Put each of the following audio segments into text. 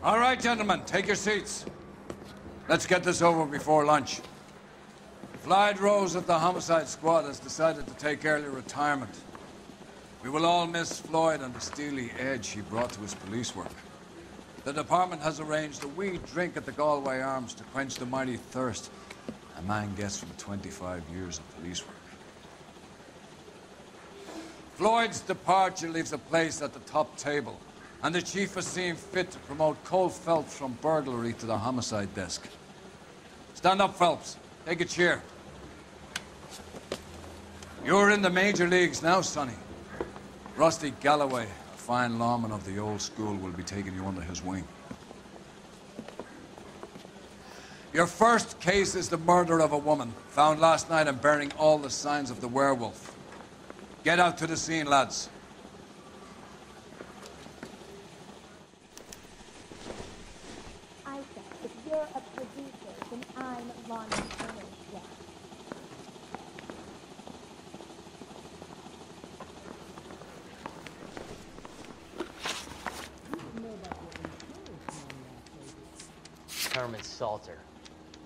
All right, gentlemen, take your seats. Let's get this over before lunch. Floyd Rose of the Homicide Squad has decided to take early retirement. We will all miss Floyd and the steely edge he brought to his police work. The department has arranged a wee drink at the Galway Arms to quench the mighty thirst a man gets from 25 years of police work. Floyd's departure leaves a place at the top table, and the chief has seen fit to promote Cole Phelps from burglary to the homicide desk. Stand up, Phelps. Take a chair. You're in the major leagues now, Sonny. Rusty Galloway, a fine lawman of the old school, will be taking you under his wing. Your first case is the murder of a woman, found last night and bearing all the signs of the werewolf. Get out to the scene, lads. I said, if you're a producer, then I'm Lonnie Turner's wife. Herman Salter.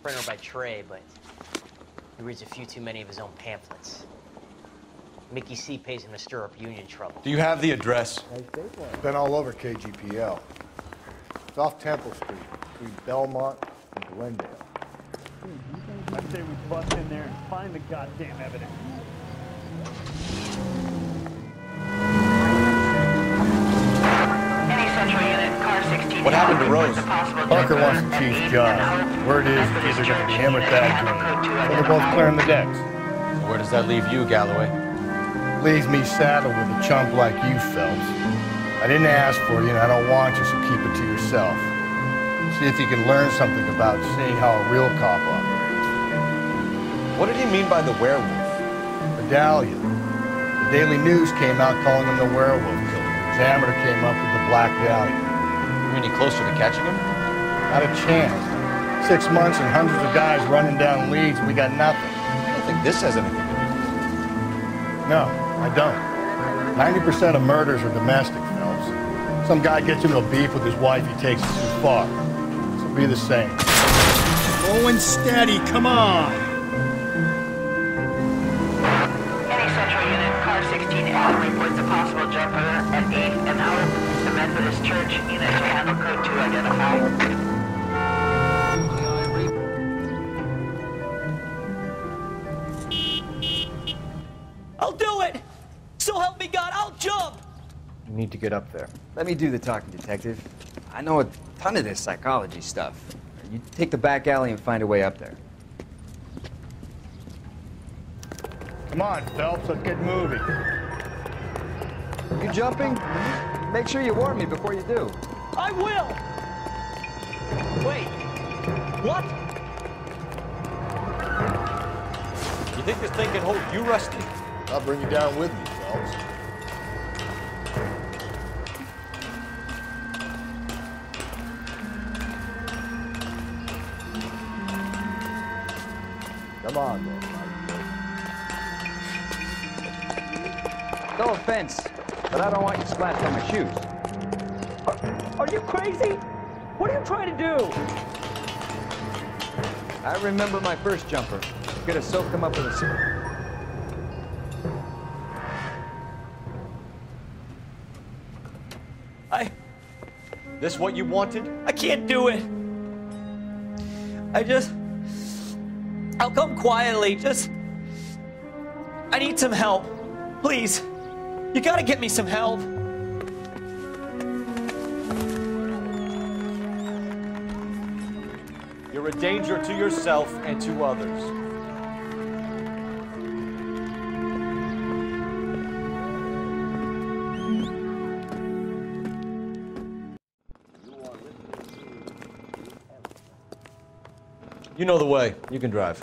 Printer by trade, but he reads a few too many of his own pamphlets. Mickey C. pays him to stir up union trouble. Do you have the address? Been all over KGPL. It's off Temple Street, between Belmont and Glendale. I say we bust in there and find the goddamn evidence. Any central unit, car 16. What happened to Rose? Parker wants the chief's job. Word is it's either going to be him or Thad Green. So they're both clearing the decks. Where does that leave you, Galloway? Leaves me saddled with a chump like you, Phelps. I didn't ask for you, and I don't want you, so keep it to yourself. See if you can learn something about seeing how a real cop operates. What did he mean by the werewolf? Medallion. The Daily News came out calling him the werewolf killer. The Examiner came up with the Black Dahlia. You any closer to catching him? Not a chance. 6 months and hundreds of guys running down leads, and we got nothing. I don't think this has anything to do with it. No, I don't. 90% of murders are domestic, Phelps. Some guy gets into a beef with his wife, he takes it too far. So be the same. Slow and steady, come on! Any central unit, car 16L reports a possible jumper at 8th and Hope. The Methodist Church unit to handle code 2 identify. I'll do it! So help me God, I'll jump! You need to get up there. Let me do the talking, Detective. I know a ton of this psychology stuff. You take the back alley and find a way up there. Come on, Phelps, let's get moving. You jumping? Make sure you warn me before you do. I will! Wait, what? You think this thing can hold you, Rusty? I'll bring you down with me, Phelps. Come on, then. No offense, but I don't want you splashed on my shoes. Are you crazy? What are you trying to do? I remember my first jumper. Could have soaked him up with a... This what you wanted? I can't do it. I'll come quietly, I need some help. Please, you gotta get me some help. You're a danger to yourself and to others. You know the way. You can drive.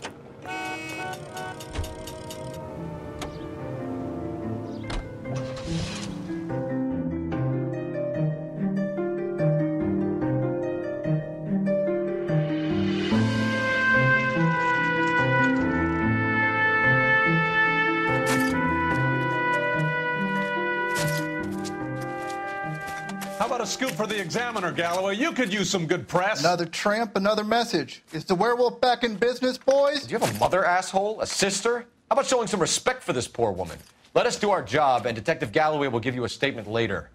How about a a scoop for the Examiner, Galloway. You could use some good press. Another tramp, another message. Is the werewolf back in business, boys? Do you have a mother, asshole? A sister? How about showing some respect for this poor woman? Let us do our job, and Detective Galloway will give you a statement later.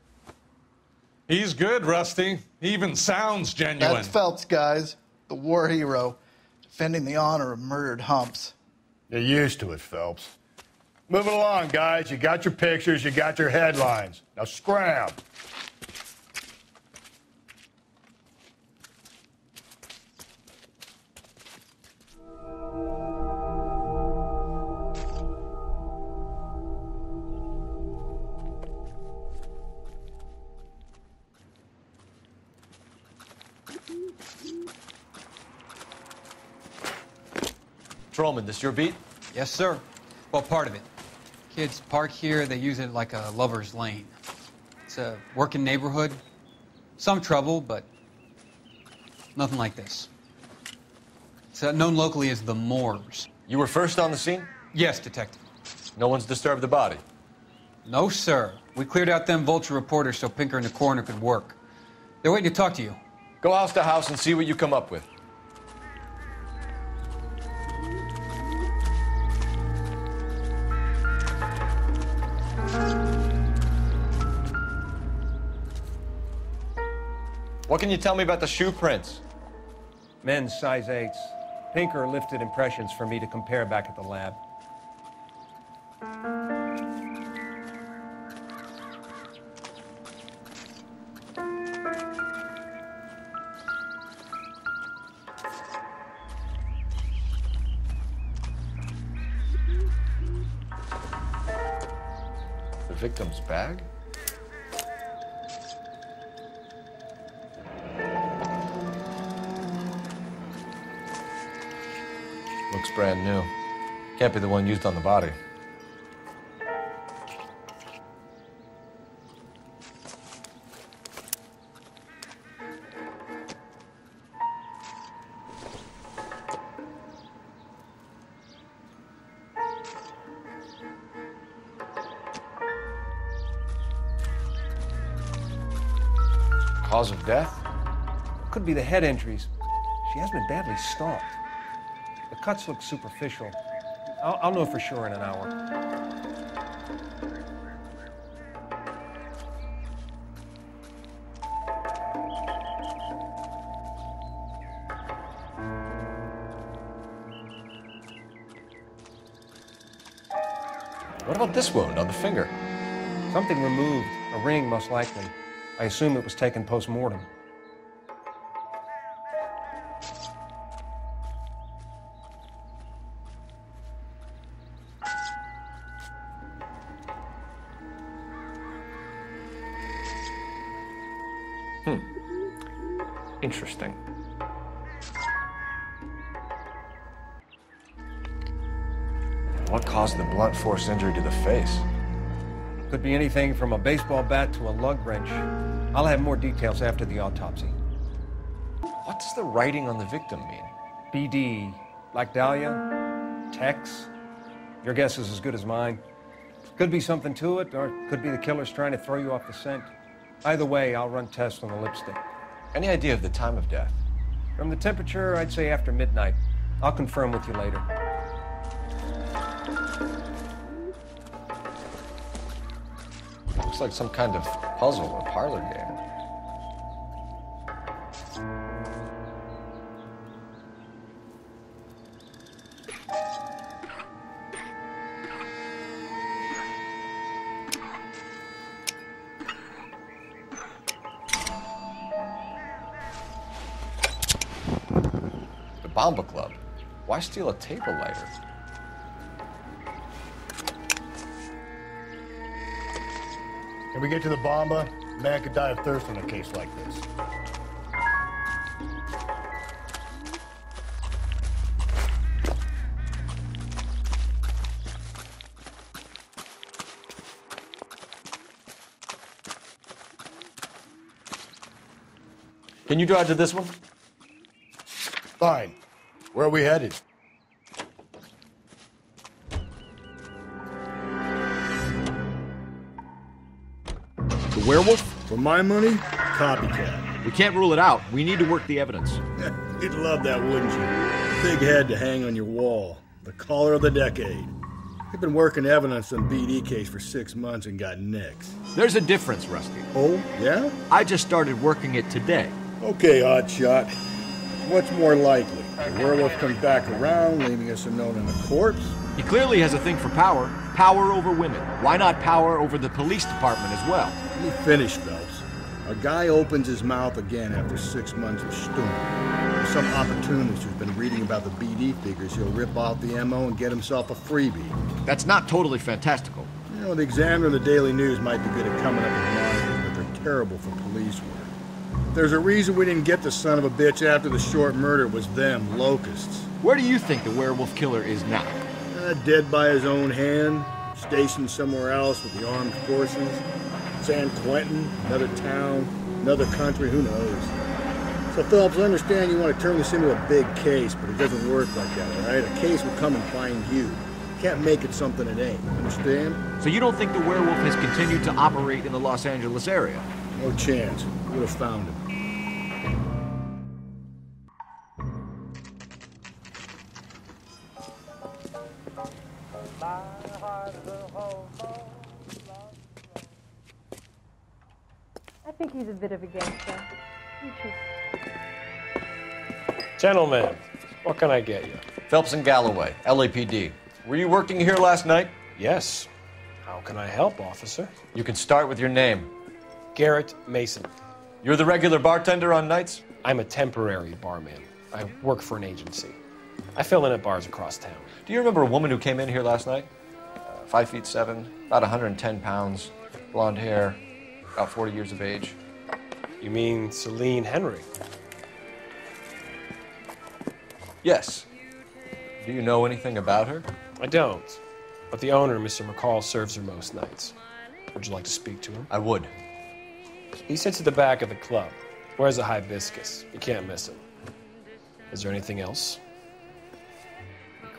He's good, Rusty. He even sounds genuine. That's Phelps, guys. The war hero. Defending the honor of murdered humps. You're used to it, Phelps. Moving along, guys. You got your pictures, you got your headlines. Now scram. Trollman, this your beat? Yes, sir. Well, part of it. Kids park here, they use it like a lover's lane. It's a working neighborhood. Some trouble, but nothing like this. It's known locally as the Moors. You were first on the scene? Yes, Detective. No one's disturbed the body? No, sir. We cleared out them vulture reporters so Pinker and the coroner could work. They're waiting to talk to you. Go house to house and see what you come up with. What can you tell me about the shoe prints? Men's size 8s. Pinker lifted impressions for me to compare back at the lab. The victim's bag? Looks brand new. Can't be the one used on the body. Cause of death? Could be the head injuries. She has been badly stalked. The cuts look superficial. I'll know for sure in an hour. What about this wound on the finger? Something removed. A ring, most likely. I assume it was taken post-mortem. Interesting. What caused the blunt force injury to the face? Could be anything from a baseball bat to a lug wrench. I'll have more details after the autopsy. What does the writing on the victim mean? BD. Like Dahlia? Tex? Your guess is as good as mine. Could be something to it, or could be the killer's trying to throw you off the scent. Either way, I'll run tests on the lipstick. Any idea of the time of death? From the temperature, I'd say after midnight. I'll confirm with you later. Looks like some kind of puzzle or parlor game. Bomba Club. Why steal a table lighter? Can we get to the Bomba? A man could die of thirst in a case like this. Can you drive to this one? Fine. Where are we headed? The werewolf? For my money, copycat. We can't rule it out. We need to work the evidence. You'd love that, wouldn't you? Big head to hang on your wall. The caller of the decade. We've been working evidence on BD case for 6 months and got nicks. There's a difference, Rusty. Oh, yeah? I just started working it today. Okay, Oddshot. What's more likely? The werewolf comes back around, leaving us a note on a corpse? He clearly has a thing for power. Power over women. Why not power over the police department as well? Let me finish, Phelps. A guy opens his mouth again after 6 months of stewing. There's some opportunist who's been reading about the BD figures. He'll rip off the MO and get himself a freebie. That's not totally fantastical. You know, the Examiner and the Daily News might be good at coming up with monikers, but they're terrible for police work. There's a reason we didn't get the son of a bitch after the short murder. It was them, locusts. Where do you think the werewolf killer is now? Dead by his own hand, stationed somewhere else with the armed forces. San Quentin, another town, another country, who knows? So, Phillips, I understand you want to turn this into a big case, but it doesn't work like that, all right? A case will come and find you. You can't make it something it ain't, understand? So you don't think the werewolf has continued to operate in the Los Angeles area? No chance. We would have found him. I think he's a bit of a gangster. You should. Gentlemen, what can I get you? Phelps and Galloway, LAPD. Were you working here last night? Yes. How can I help, officer? You can start with your name. Garrett Mason. You're the regular bartender on nights? I'm a temporary barman. I work for an agency. I fill in at bars across town. Do you remember a woman who came in here last night? 5'7", about 110 pounds, blonde hair, about 40 years of age. You mean Celine Henry? Yes. Do you know anything about her? I don't. But the owner, Mr. McCall, serves her most nights. Would you like to speak to him? I would. He sits at the back of the club. Wears a hibiscus. You can't miss him. Is there anything else?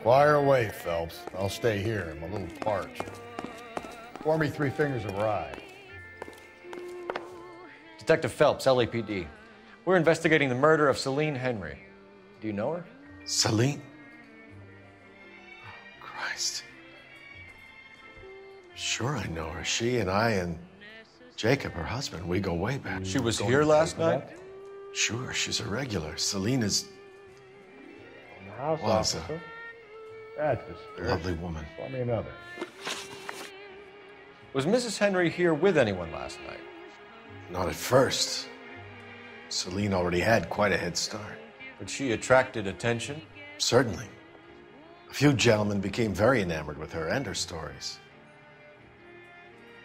Fire away, Phelps. I'll stay here. I'm a little parched. Pour me 3 fingers of rye. Detective Phelps, LAPD. We're investigating the murder of Celine Henry. Do you know her? Celine? Oh, Christ. Sure I know her. She and I and Jacob, her husband, we go way back. She was here last night? Sure, she's a regular. Celine is... In the house, was officer. That's the a spirit. lovely woman. Pour me another. Was Mrs. Henry here with anyone last night? Not at first. Celine already had quite a head start. But she attracted attention? Certainly. A few gentlemen became very enamored with her and her stories.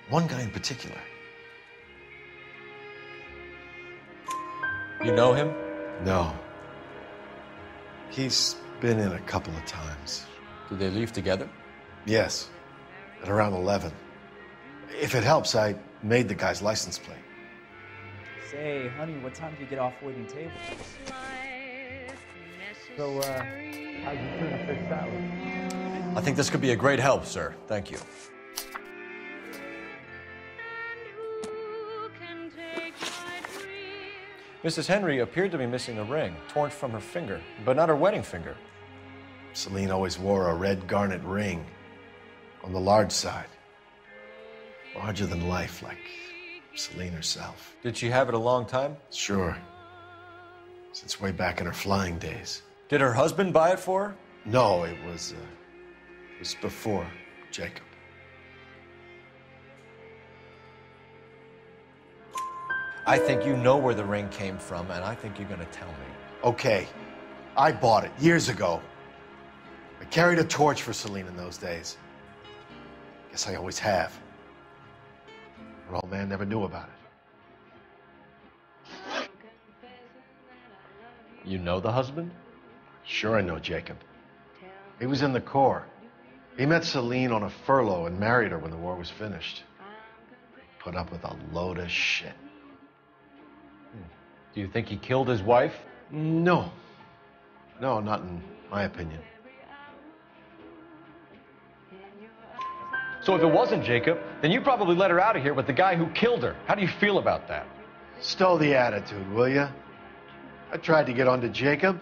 One guy in particular. You know him? No. He's been in a couple of times. Did they leave together? Yes. At around 11. If it helps, I made the guy's license plate. Say, honey, what time do you get off waiting tables? So, how's your tuna fish salad? I think this could be a great help, sir. Thank you. Mrs. Henry appeared to be missing a ring, torn from her finger, but not her wedding finger. Celine always wore a red garnet ring on the large side. Larger than life, like Celine herself. Did she have it a long time? Sure. Since way back in her flying days. Did her husband buy it for her? No, it was before Jacob. I think you know where the ring came from, and I think you're going to tell me. Okay, I bought it years ago. I carried a torch for Celine in those days. Guess I always have. Her old man never knew about it. You know the husband? Sure I know Jacob. He was in the Corps. He met Celine on a furlough and married her when the war was finished. Put up with a load of shit. Do you think he killed his wife? No. No, not in my opinion. So if it wasn't Jacob, then you probably let her out of here with the guy who killed her. How do you feel about that? Stow the attitude, will ya? I tried to get onto Jacob.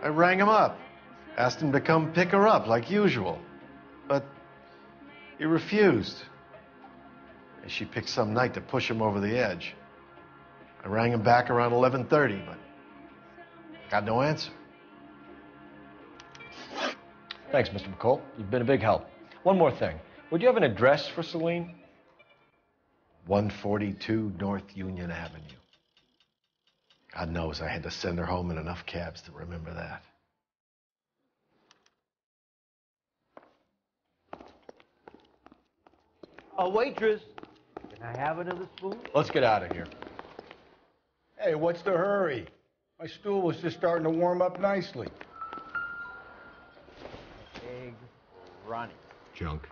I rang him up. Asked him to come pick her up like usual. But he refused. And she picked some night to push him over the edge. I rang him back around 11:30, but got no answer. Thanks, Mr. McCall. You've been a big help. One more thing. Would you have an address for Celine? 142 North Union Avenue. God knows I had to send her home in enough cabs to remember that. A waitress. Can I have another spoon? Let's get out of here. Hey, what's the hurry? My stool was just starting to warm up nicely. Egg Ronnie. Junk.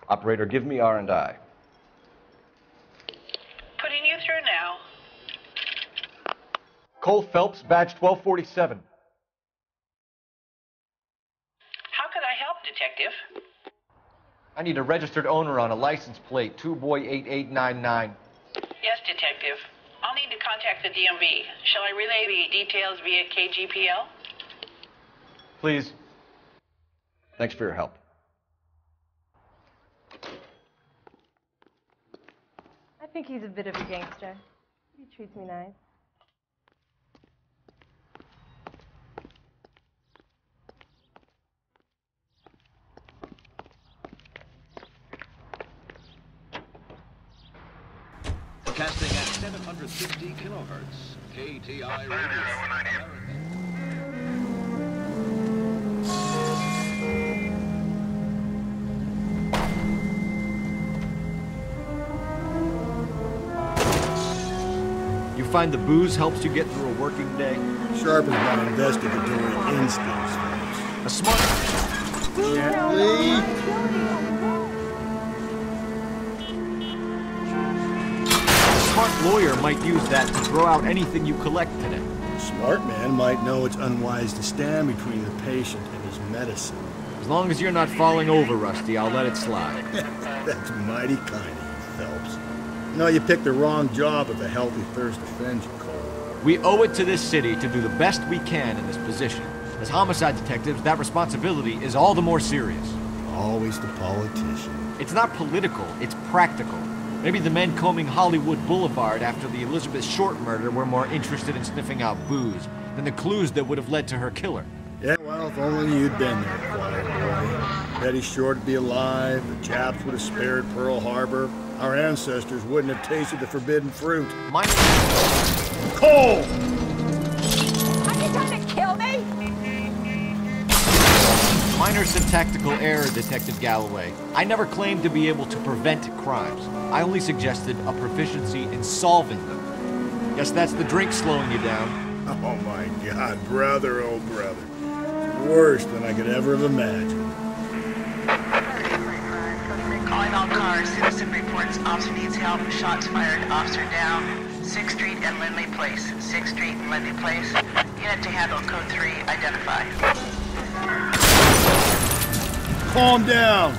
Operator, give me R&I. Putting you through now. Cole Phelps, badge 1247. How could I help, Detective? I need a registered owner on a license plate, 2boy8899. Yes, Detective. I'll need to contact the DMV. Shall I relay the details via KGPL? Please. Thanks for your help. I think he's a bit of a gangster. He treats me nice. Broadcasting at 750 kilohertz. KTI Radio. You find the booze helps you get through a working day? Sharpens my investigatory instincts. A smart... Gently. Smart lawyer might use that to throw out anything you collect today. A smart man might know it's unwise to stand between the patient and his medicine. As long as you're not falling over, Rusty, I'll let it slide. That's mighty kind of you, Phelps. You know, you picked the wrong job if a healthy thirst offends you, Cole. We owe it to this city to do the best we can in this position. As homicide detectives, that responsibility is all the more serious. Always the politician. It's not political, it's practical. Maybe the men combing Hollywood Boulevard after the Elizabeth Short murder were more interested in sniffing out booze than the clues that would have led to her killer. Yeah, well, if only you'd been there, quiet boy. Betty Short would be alive, the Japs would have spared Pearl Harbor, our ancestors wouldn't have tasted the forbidden fruit. Cole! Are you trying to kill me? Minor syntactical error, Detective Galloway. I never claimed to be able to prevent crimes. I only suggested a proficiency in solving them. Guess that's the drink slowing you down. Oh my God, brother, oh brother. It's worse than I could ever have imagined. Calling all cars. Citizen reports officer needs help. Shots fired. Officer down. 6th Street and Lindley Place. 6th Street and Lindley Place. Unit to handle code 3. Identify. Calm down.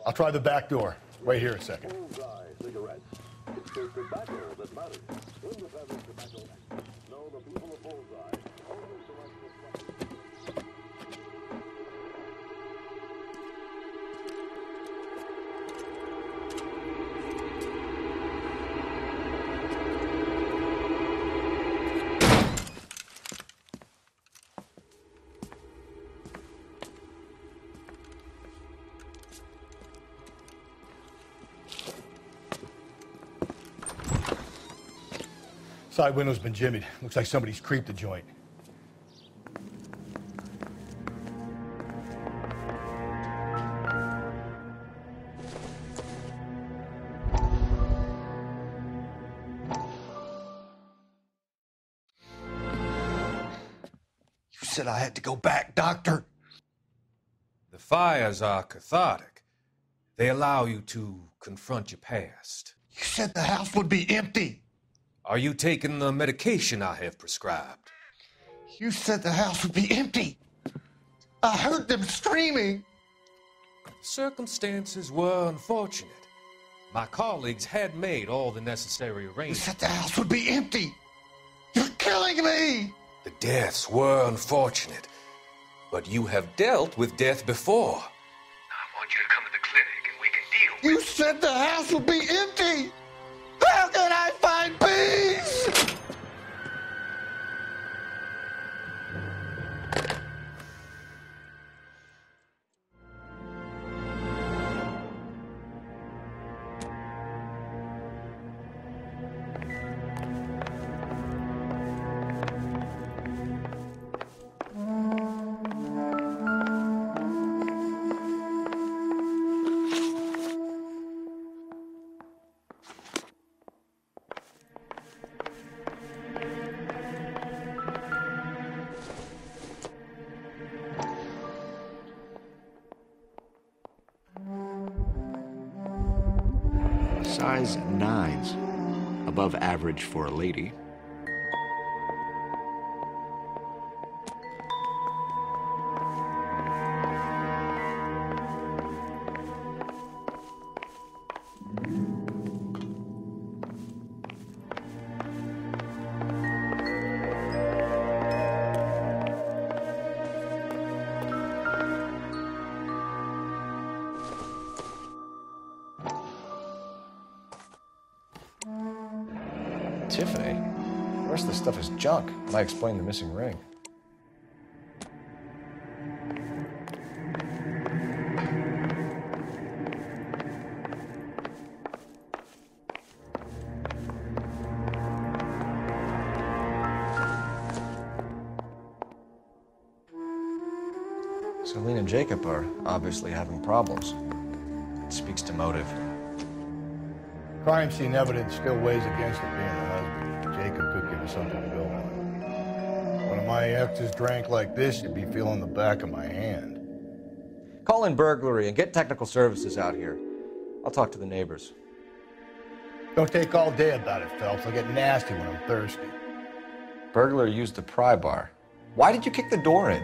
I'll try the back door. Wait here a second. Side window's been jimmied. Looks like somebody's creeped the joint. You said I had to go back, Doctor. The fires are cathartic. They allow you to confront your past. You said the house would be empty. Are you taking the medication I have prescribed? You said the house would be empty. I heard them screaming. Circumstances were unfortunate. My colleagues had made all the necessary arrangements. You said the house would be empty. You're killing me. The deaths were unfortunate, but you have dealt with death before. I want you to come to the clinic and we can deal with You said the house would be empty. How can I find peace? Size 9s, above average for a lady. Tiffany? The rest of the stuff is junk. Might explain the missing ring. Celine and Jacob are obviously having problems. It speaks to motive. Crime scene evidence still weighs against it being the husband. Jacob could give us something to go on. One of my exes drank like this, you'd be feeling the back of my hand. Call in burglary and get technical services out here. I'll talk to the neighbors. Don't take all day about it, Phelps. I'll get nasty when I'm thirsty. Burglar used the pry bar. Why did you kick the door in?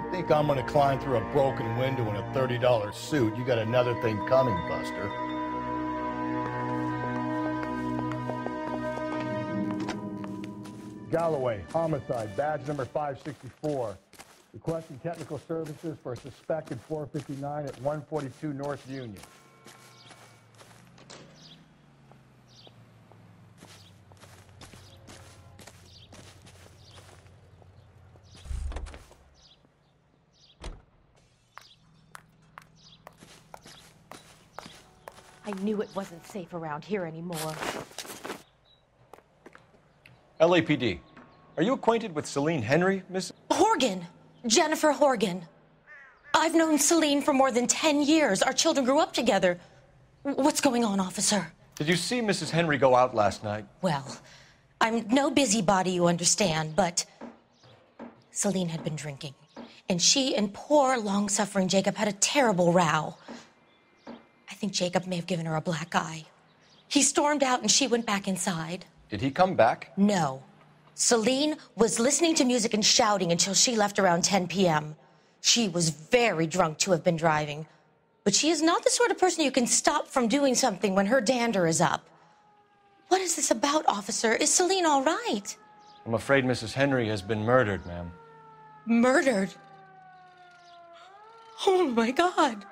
You think I'm gonna climb through a broken window in a $30 suit? You got another thing coming, Buster. Galloway, homicide, badge number 564. Requesting technical services for a suspected 459 at 142 North Union. I knew it wasn't safe around here anymore. LAPD. Are you acquainted with Celine Henry, Miss? Horgan! Jennifer Horgan. I've known Celine for more than 10 years. Our children grew up together. What's going on, officer? Did you see Mrs. Henry go out last night? Well, I'm no busybody, you understand, but Celine had been drinking. And she and poor, long-suffering Jacob had a terrible row. I think Jacob may have given her a black eye. He stormed out and she went back inside. Did he come back? No. Celine was listening to music and shouting until she left around 10 p.m. She was very drunk to have been driving. But she is not the sort of person you can stop from doing something when her dander is up. What is this about, officer? Is Celine all right? I'm afraid Mrs. Henry has been murdered, ma'am. Murdered? Oh, my God.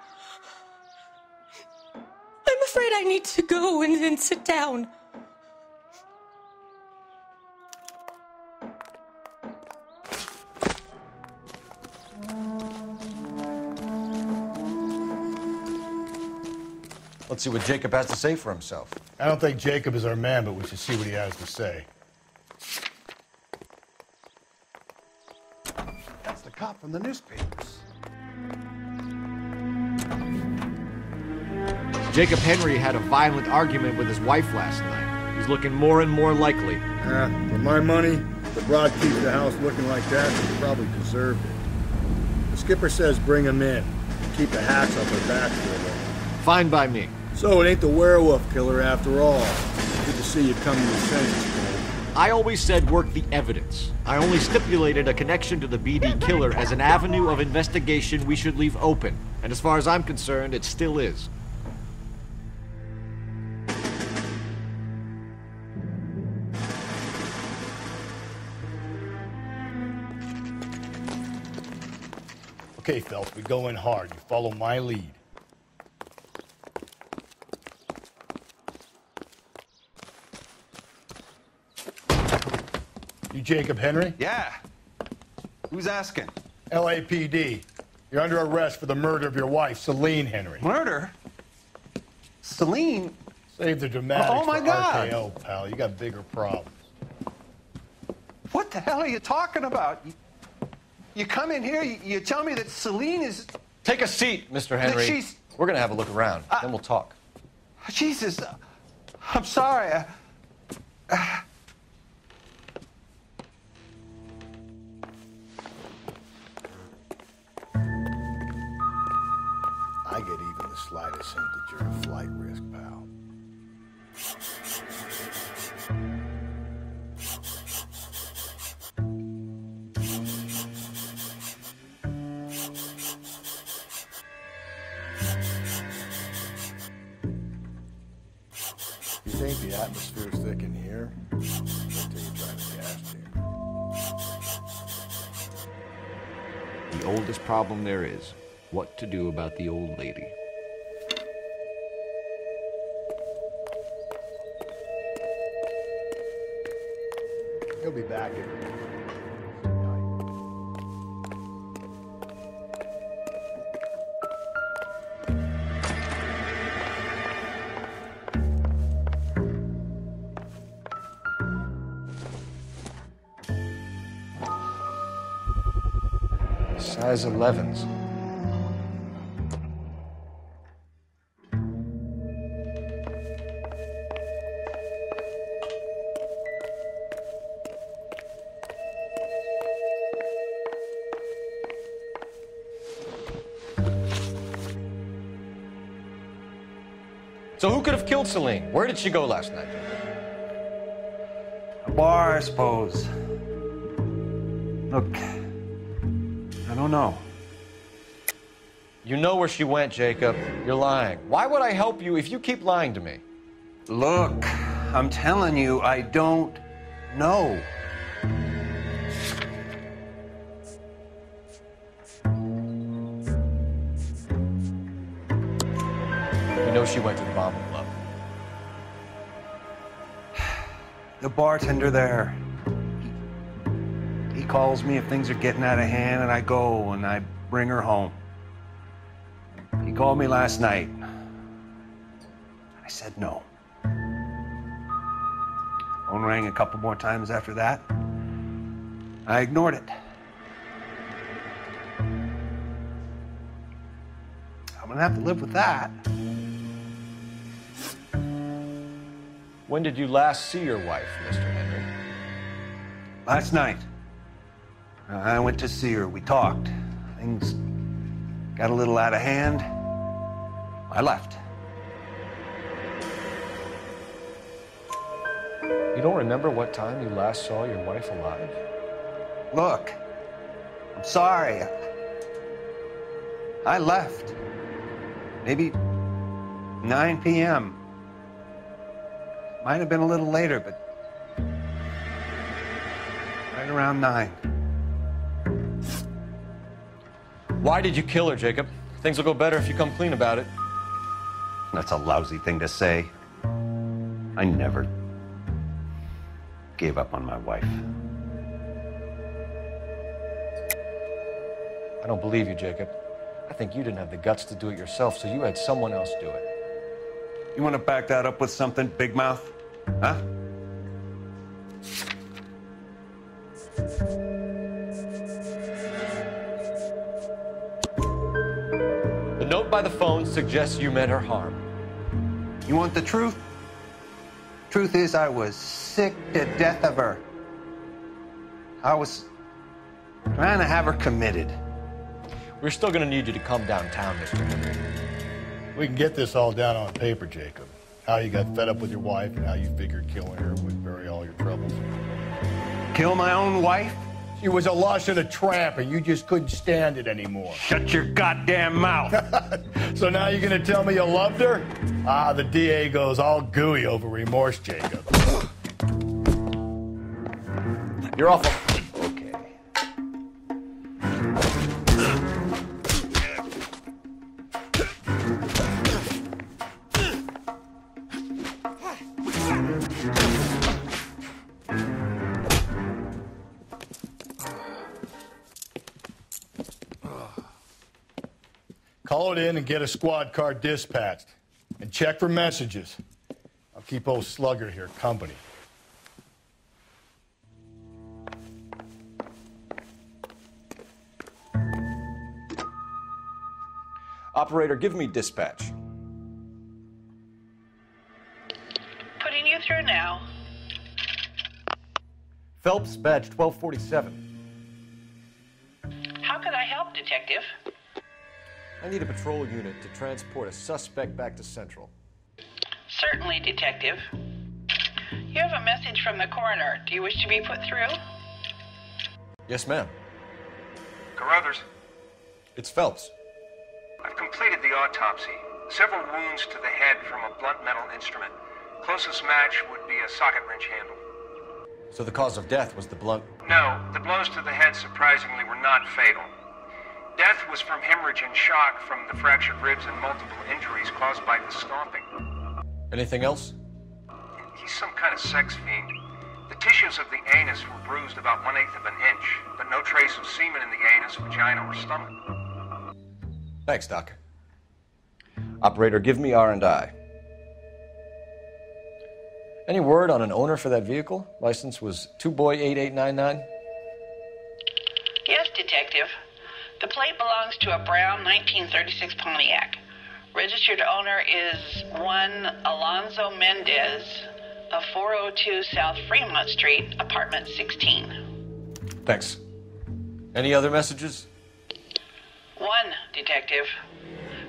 I'm afraid I need to go and sit down. Let's see what Jacob has to say for himself. I don't think Jacob is our man, but we should see what he has to say. That's the cop from the newspapers. Jacob Henry had a violent argument with his wife last night. He's looking more and more likely. For my money, the broad keeps the house looking like that, she probably deserved it. The skipper says bring him in. Keep the hats off her back for a little. Fine by me. So it ain't the werewolf killer after all. Good to see you come to your senses, Cole. I always said work the evidence. I only stipulated a connection to the BD killer as an avenue of investigation we should leave open. And as far as I'm concerned, it still is. Okay, Phelps, we go in hard. You follow my lead. You Jacob Henry? Yeah. Who's asking? LAPD. You're under arrest for the murder of your wife, Celine Henry. Murder? Celine? Save the dramatics Oh, my for God. RKO, pal. You got bigger problems. What the hell are you talking about? You come in here, you tell me that Celine is... Take a seat, Mr. Henry. She's... We're gonna have a look around, then we'll talk. Jesus, I'm sorry. I get even the slightest hint that you're a flight risk, pal. You think the atmosphere's thick in here? Wait till you try the gas chamber. The oldest problem there is, what to do about the old lady. He'll be back in. Size 11s. So who could have killed Celine? Where did she go last night? A bar, I suppose. Look, I don't know. You know where she went, Jacob. You're lying. Why would I help you if you keep lying to me? Look, I'm telling you, I don't know. You know she went to the Bomber Club. The bartender there, he calls me if things are getting out of hand, and I go and I bring her home. He called me last night. I said no. Phone rang a couple more times after that. I ignored it. I'm gonna have to live with that. When did you last see your wife, Mr. Henry? Last night. I went to see her. We talked. Things got a little out of hand. I left. You don't remember what time you last saw your wife alive? Look, I'm sorry. I left. Maybe 9 p.m. Might have been a little later, but right around 9. Why did you kill her, Jacob? Things will go better if you come clean about it. That's a lousy thing to say. I never gave up on my wife. I don't believe you, Jacob. I think you didn't have the guts to do it yourself, so you had someone else do it. You want to back that up with something, big mouth? Huh? suggests you meant her harm. You want the truth? Truth is, I was sick to death of her. I was trying to have her committed. We're still gonna need you to come downtown, Mr. Henry. We can get this all down on paper, Jacob. How you got fed up with your wife and how you figured killing her would bury all your troubles. Kill my own wife? She was a lush and a tramp, and you just couldn't stand it anymore. Shut your goddamn mouth. So now you're gonna tell me you loved her? Ah, the DA goes all gooey over remorse, Jacob. You're awful. Okay. Call it in and get a squad car dispatched. And check for messages. I'll keep old Slugger here company. Operator, give me dispatch. Putting you through now. Phelps, badge 1247. How can I help, Detective? I need a patrol unit to transport a suspect back to Central. Certainly, Detective. You have a message from the coroner. Do you wish to be put through? Yes, ma'am. Carruthers, It's Phelps. I've completed the autopsy. Several wounds to the head from a blunt metal instrument. Closest match would be a socket wrench handle. So the cause of death was the blunt. No, the blows to the head surprisingly were not fatal. Death was from hemorrhage and shock from the fractured ribs and multiple injuries caused by the stomping. Anything else? He's some kind of sex fiend. The tissues of the anus were bruised about 1/8 of an inch, but no trace of semen in the anus, vagina, or stomach. Thanks, Doc. Operator, give me R&I. Any word on an owner for that vehicle? License was 2boy8899. Yes, Detective. The plate belongs to a brown 1936 Pontiac. Registered owner is one Alonzo Mendez of 402 South Fremont Street, apartment 16. Thanks. Any other messages? One, Detective.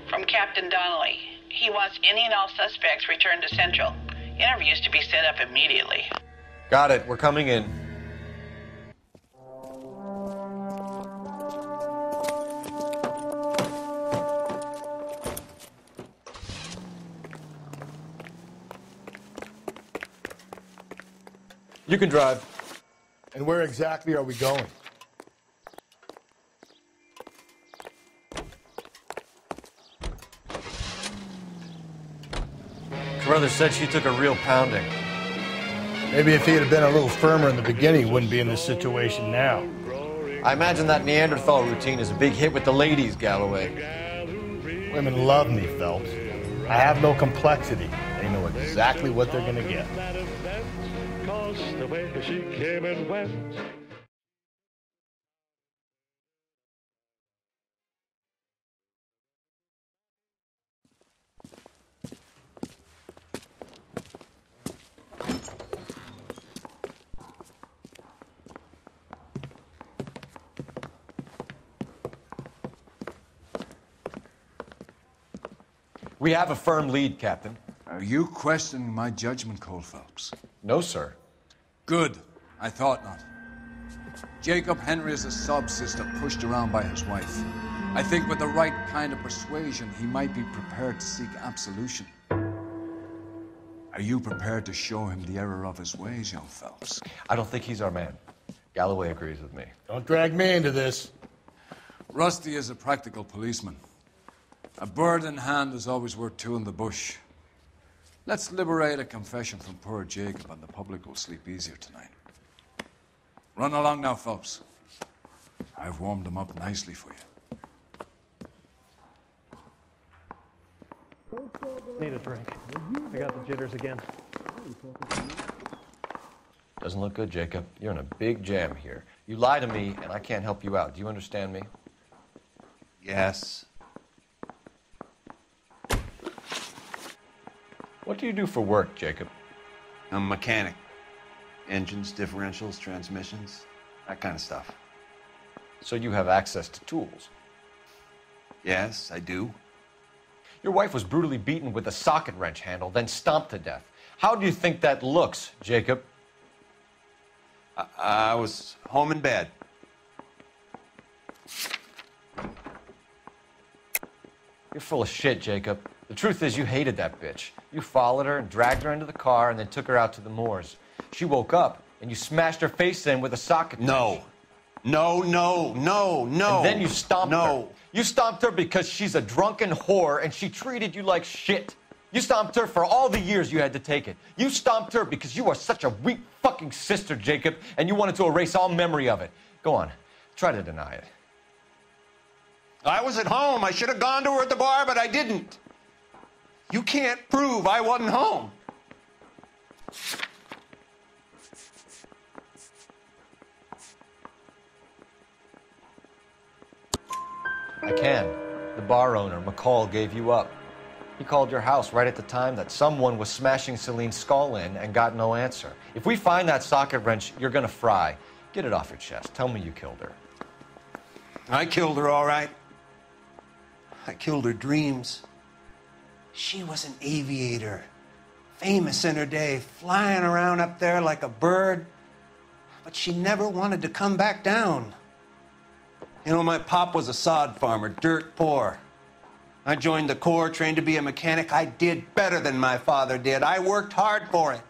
From Captain Donnelly. He wants any and all suspects returned to Central. Interviews to be set up immediately. Got it. We're coming in. You can drive. And where exactly are we going? Carruthers said she took a real pounding. Maybe if he had been a little firmer in the beginning, he wouldn't be in this situation now. I imagine that Neanderthal routine is a big hit with the ladies, Galloway. Women love me, Phelps. I have no complexity. They know exactly what they're going to get. The way she came and went. We have a firm lead, Captain. Are you questioning my judgment call, Phelps? No, sir. Good. I thought not. Jacob Henry is a sob-sister pushed around by his wife. I think with the right kind of persuasion, he might be prepared to seek absolution. Are you prepared to show him the error of his ways, young Phelps? I don't think he's our man. Galloway agrees with me. Don't drag me into this. Rusty is a practical policeman. A bird in hand is always worth two in the bush. Let's liberate a confession from poor Jacob, and the public will sleep easier tonight. Run along now, Phelps. I've warmed them up nicely for you. Need a drink. I got the jitters again. Doesn't look good, Jacob. You're in a big jam here. You lie to me, and I can't help you out. Do you understand me? Yes. What do you do for work, Jacob? I'm a mechanic. Engines, differentials, transmissions, that kind of stuff. So you have access to tools? Yes, I do. Your wife was brutally beaten with a socket wrench handle, then stomped to death. How do you think that looks, Jacob? I was home in bed. You're full of shit, Jacob. The truth is you hated that bitch. You followed her and dragged her into the car and then took her out to the moors. She woke up and you smashed her face in with a socket wrench. No. No. And then you stomped her. You stomped her because she's a drunken whore and she treated you like shit. You stomped her for all the years you had to take it. You stomped her because you are such a weak fucking sister, Jacob, and you wanted to erase all memory of it. Go on. Try to deny it. I was at home. I should have gone to her at the bar, but I didn't. You can't prove I wasn't home. I can. The bar owner, McCall, gave you up. He called your house right at the time that someone was smashing Celine's skull in and got no answer. If we find that socket wrench, you're gonna fry. Get it off your chest. Tell me you killed her. I killed her, all right. I killed her dreams. She was an aviator, famous in her day, flying around up there like a bird, but she never wanted to come back down. You know, my pop was a sod farmer, dirt poor. I joined the Corps, trained to be a mechanic. I did better than my father did. I worked hard for it.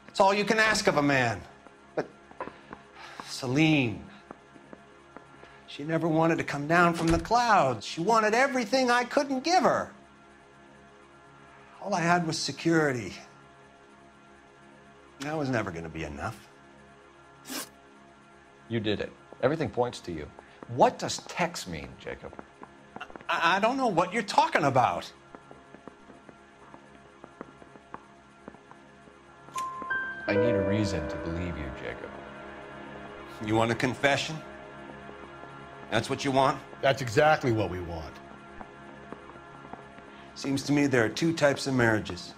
That's all you can ask of a man. But Celine, she never wanted to come down from the clouds. She wanted everything I couldn't give her. All I had was security. That was never going to be enough. You did it. Everything points to you. What does Tex mean, Jacob? I don't know what you're talking about. I need a reason to believe you, Jacob. You want a confession? That's what you want? That's exactly what we want. Seems to me there are two types of marriages.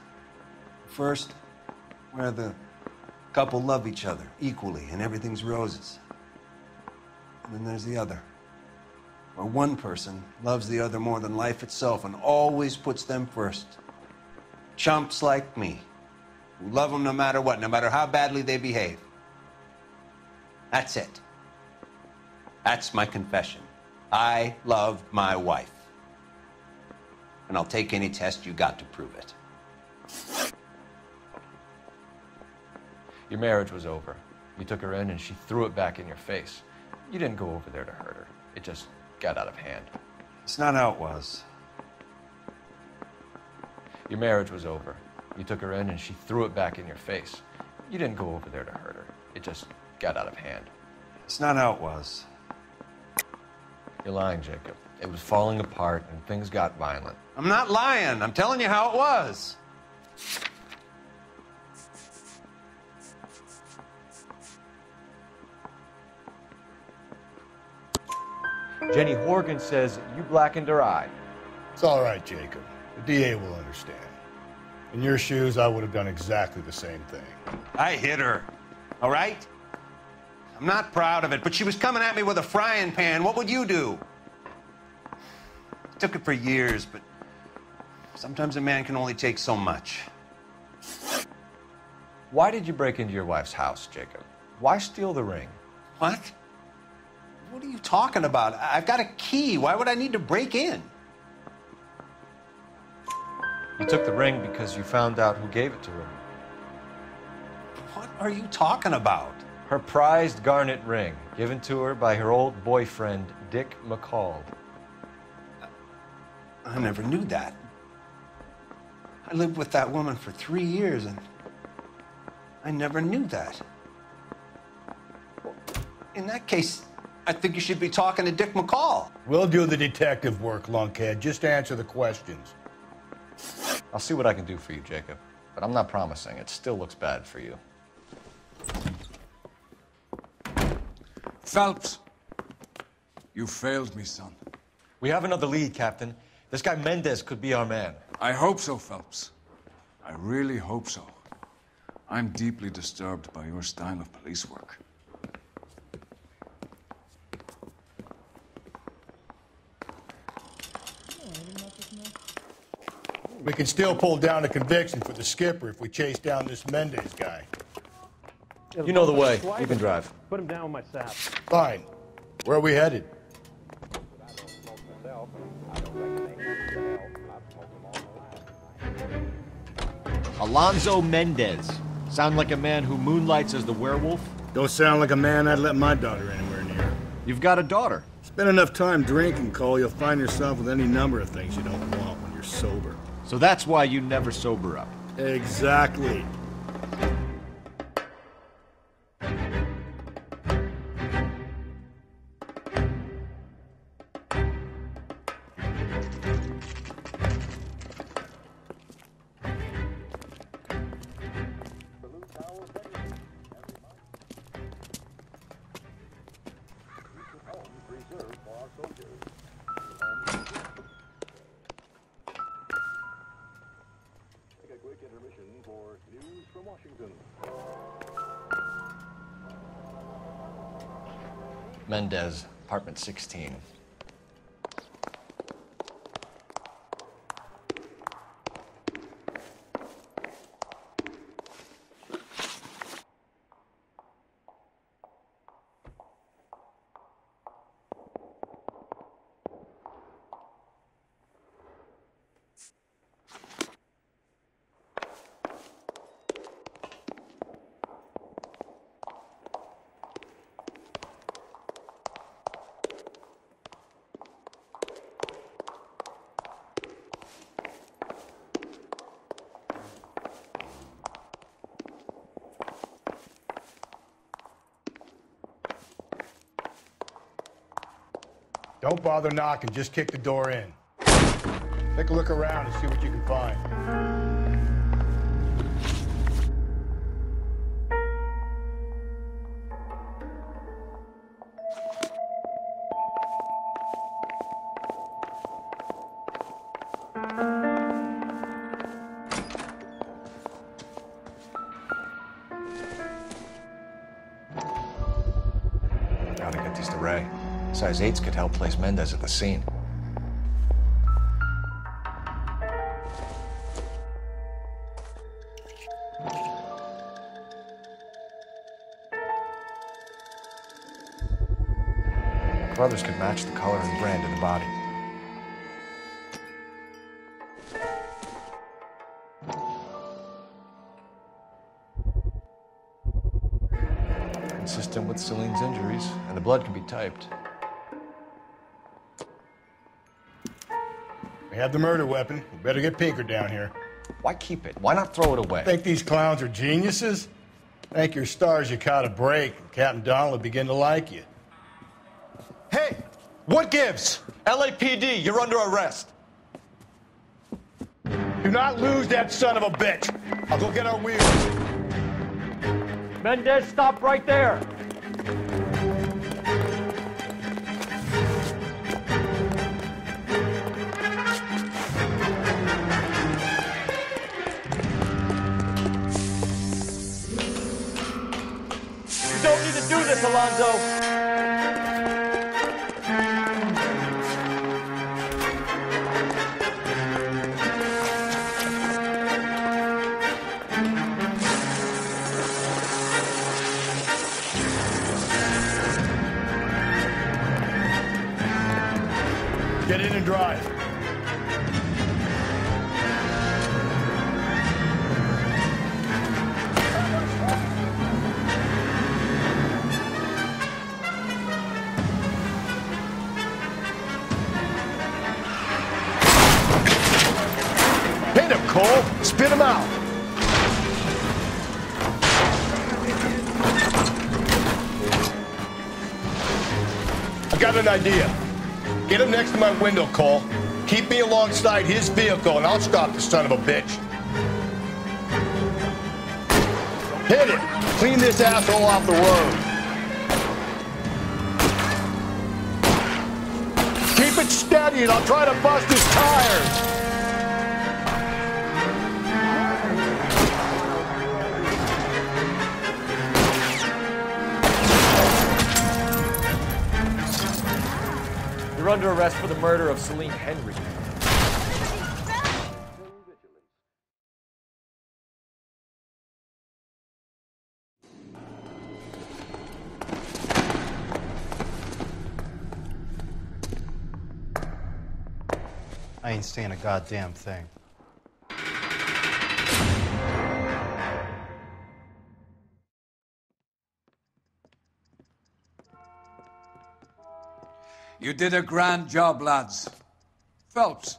First, where the couple love each other equally and everything's roses. And then there's the other, where one person loves the other more than life itself and always puts them first. Chumps like me, who love them no matter what, no matter how badly they behave. That's it. That's my confession. I love my wife. And I'll take any test you got to prove it. Your marriage was over. You took her in and she threw it back in your face. You didn't go over there to hurt her. It just got out of hand. It's not how it was. Your marriage was over. You took her in and she threw it back in your face. You didn't go over there to hurt her. It just got out of hand. It's not how it was. You're lying, Jacob. It was falling apart and things got violent. I'm not lying. I'm telling you how it was. Jenny Horgan says you blackened her eye. It's all right, Jacob. The DA will understand. In your shoes, I would have done exactly the same thing. I hit her, all right? I'm not proud of it, but she was coming at me with a frying pan. What would you do? It took it for years, but sometimes a man can only take so much. Why did you break into your wife's house, Jacob? Why steal the ring? What? What are you talking about? I've got a key. Why would I need to break in? You took the ring because you found out who gave it to her. What are you talking about? Her prized garnet ring, given to her by her old boyfriend, Dick McCall. I never knew that. I lived with that woman for 3 years, and I never knew that. In that case, I think you should be talking to Dick McCall. We'll do the detective work, lunkhead. Just answer the questions. I'll see what I can do for you, Jacob. But I'm not promising. It still looks bad for you. Phelps, you failed me, son. We have another lead, Captain. This guy Mendez could be our man. I hope so, Phelps. I really hope so. I'm deeply disturbed by your style of police work. We can still pull down a conviction for the skipper if we chase down this Mendez guy. You know the way. You can drive. Put him down with my sap. Fine. Where are we headed? Alonzo Mendez. Sound like a man who moonlights as the werewolf? Don't sound like a man I'd let my daughter anywhere near. You've got a daughter. Spend enough time drinking, Cole, you'll find yourself with any number of things you don't want when you're sober. So that's why you never sober up. Exactly. Mendez, apartment 16. Don't bother knocking, just kick the door in. Take a look around and see what you can find. Gotta get these to Ray. Size 8s could help place Mendez at the scene. Brothers could match the color and brand of the body. Consistent with Celine's injuries, and the blood can be typed. We have the murder weapon. We better get Pinker down here. Why keep it? Why not throw it away? Think these clowns are geniuses? Thank your stars you caught a break, and Captain Donald will begin to like you. Hey! What gives? LAPD, you're under arrest. Do not lose that son of a bitch. I'll go get our wheels. Mendez, stop right there. You don't need to do this, Alonzo. Get in and drive. Hit him, Cole. Spit him out. I got an idea. Get him next to my window, Cole. Keep me alongside his vehicle, and I'll stop the son of a bitch. Hit it! Clean this asshole off the road. Keep it steady, and I'll try to bust his tires. You're under arrest for the murder of Celine Henry. I ain't saying a goddamn thing. You did a grand job, lads. Phelps,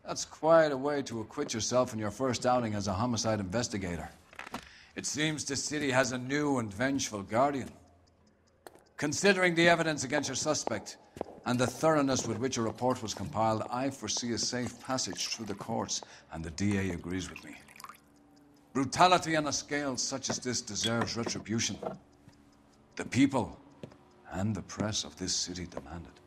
that's quite a way to acquit yourself in your first outing as a homicide investigator. It seems the city has a new and vengeful guardian. Considering the evidence against your suspect and the thoroughness with which a report was compiled, I foresee a safe passage through the courts, and the DA agrees with me. Brutality on a scale such as this deserves retribution. The people and the press of this city demand it.